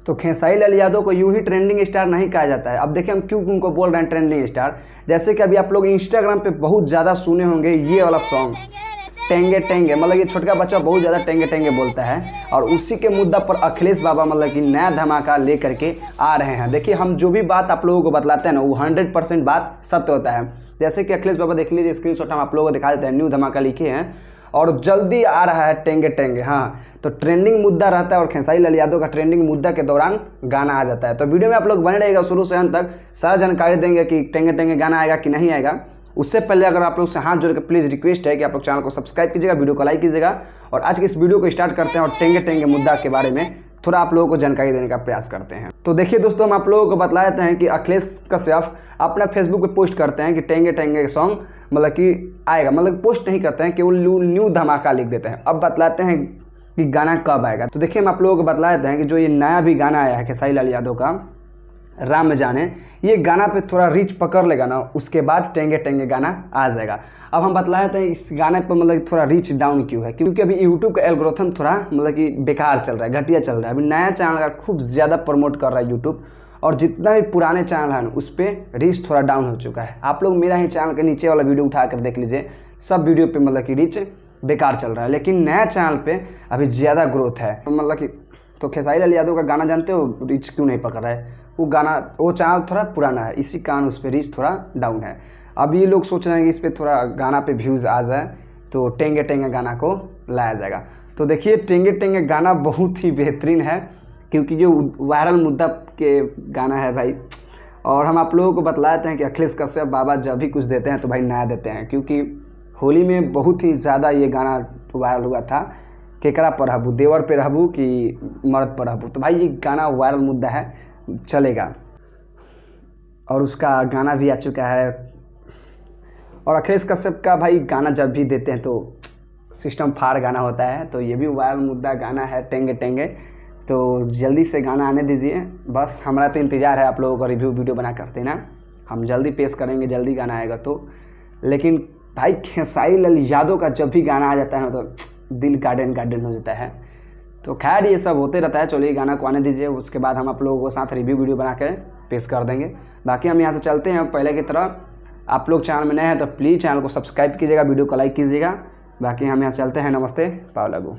तो खेसारी लाल यादव को यूं ही ट्रेंडिंग स्टार नहीं कहा जाता है। अब देखिए हम क्यों उनको बोल रहे हैं ट्रेंडिंग स्टार। जैसे कि अभी आप लोग इंस्टाग्राम पे बहुत ज़्यादा सुने होंगे ये वाला सॉन्ग टेंगे टेंगे, मतलब ये छोटका बच्चा बहुत ज़्यादा टेंगे टेंगे बोलता है, और उसी के मुद्दा पर अखिलेश बाबा मतलब कि नया धमाका ले करके आ रहे हैं। देखिए हम जो भी बात आप लोगों को बतलाते हैं ना वो 100% बात सत्य होता है। जैसे कि अखिलेश बाबा देख लीजिए, स्क्रीनशॉट हम आप लोगों को दिखा देते हैं, न्यू धमाका लिखे हैं और जल्दी आ रहा है टेंगे टेंगे। हाँ, तो ट्रेंडिंग मुद्दा रहता है और खेसारी लाल यादव का ट्रेंडिंग मुद्दा के दौरान गाना आ जाता है। तो वीडियो में आप लोग बने रहेगा शुरू से अंत तक, सारा जानकारी देंगे कि टेंगे टेंगे गाना आएगा कि नहीं आएगा। उससे पहले अगर आप लोग से हाथ जोड़ के प्लीज़ रिक्वेस्ट है कि आप लोग चैनल को सब्सक्राइब कीजिएगा, वीडियो को लाइक कीजिएगा। और आज की इस वीडियो को स्टार्ट करते हैं और टेंगे टेंगे मुद्दा के बारे में थोड़ा आप लोगों को जानकारी देने का प्रयास करते हैं। तो देखिए दोस्तों, हम आप लोगों को बतला देते हैं कि अखिलेश कश्यप अपना फेसबुक पे पोस्ट करते हैं कि टेंगे टेंगे सॉन्ग मतलब कि आएगा, मतलब पोस्ट नहीं करते हैं, केवल न्यू धमाका लिख देते हैं। अब बतलाते हैं कि गाना कब आएगा। तो देखिए हम आप लोगों को बतला देते हैं कि जो ये नया भी गाना आया है खेसारी लाल यादव का, राम जाने, ये गाना पे थोड़ा रीच पकड़ लेगा ना, उसके बाद टेंगे टेंगे गाना आ जाएगा। अब हम बतला देते हैं इस गाने पर मतलब थोड़ा रीच डाउन क्यों है, क्योंकि अभी यूट्यूब का एल्गोरिथम थोड़ा मतलब कि बेकार चल रहा है, घटिया चल रहा है। अभी नया चैनल का खूब ज़्यादा प्रमोट कर रहा है यूट्यूब, और जितना भी पुराने चैनल है उस पर रीच थोड़ा डाउन हो चुका है। आप लोग मेरा ही चैनल के नीचे वाला वीडियो उठा कर देख लीजिए, सब वीडियो पे मतलब कि रीच बेकार चल रहा है, लेकिन नया चैनल पे अभी ज़्यादा ग्रोथ है। मतलब कि तो खेसारी लाल यादव का गाना जानते हो रीच क्यों नहीं पकड़ रहा है, वो चैनल थोड़ा पुराना है, इसी कारण उस पर रीच थोड़ा डाउन है। अब ये लोग सोच रहे हैं कि इस पर थोड़ा गाना पे व्यूज़ आ जाए तो टेंगे टेंगे गाना को लाया जाएगा। तो देखिए टेंगे टेंगे गाना बहुत ही बेहतरीन है, क्योंकि जो वायरल मुद्दा के गाना है भाई। और हम आप लोगों को बतलाते हैं कि अखिलेश कश्यप बाबा जब भी कुछ देते हैं तो भाई नया देते हैं, क्योंकि होली में बहुत ही ज़्यादा ये गाना वायरल हुआ था, केकरा पर रहबू, देवर पे रहबू कि मर्द पर रहबू। तो भाई ये गाना वायरल मुद्दा है, चलेगा, और उसका गाना भी आ चुका है। और अखिलेश कश्यप का भाई गाना जब भी देते हैं तो सिस्टम फाड़ गाना होता है, तो ये भी वायरल मुद्दा गाना है टेंगे टेंगे। तो जल्दी से गाना आने दीजिए, बस हमारा तो इंतज़ार है आप लोगों को रिव्यू वीडियो बना करते ना, हम जल्दी पेश करेंगे, जल्दी गाना आएगा तो। लेकिन भाई खेसारी लाल यादव का जब भी गाना आ जाता है तो दिल गार्डन गार्डन हो जाता है। तो खैर ये सब होते रहता है, चलिए गाना को आने दीजिए, उसके बाद हम आप लोगों के साथ रिव्यू वीडियो बना कर पेश कर देंगे। बाकी हम यहाँ से चलते हैं पहले की तरह। आप लोग चैनल में नए हैं तो प्लीज़ चैनल को सब्सक्राइब कीजिएगा, वीडियो को लाइक कीजिएगा। बाकी हम यहाँ चलते हैं, नमस्ते, पाव लागू।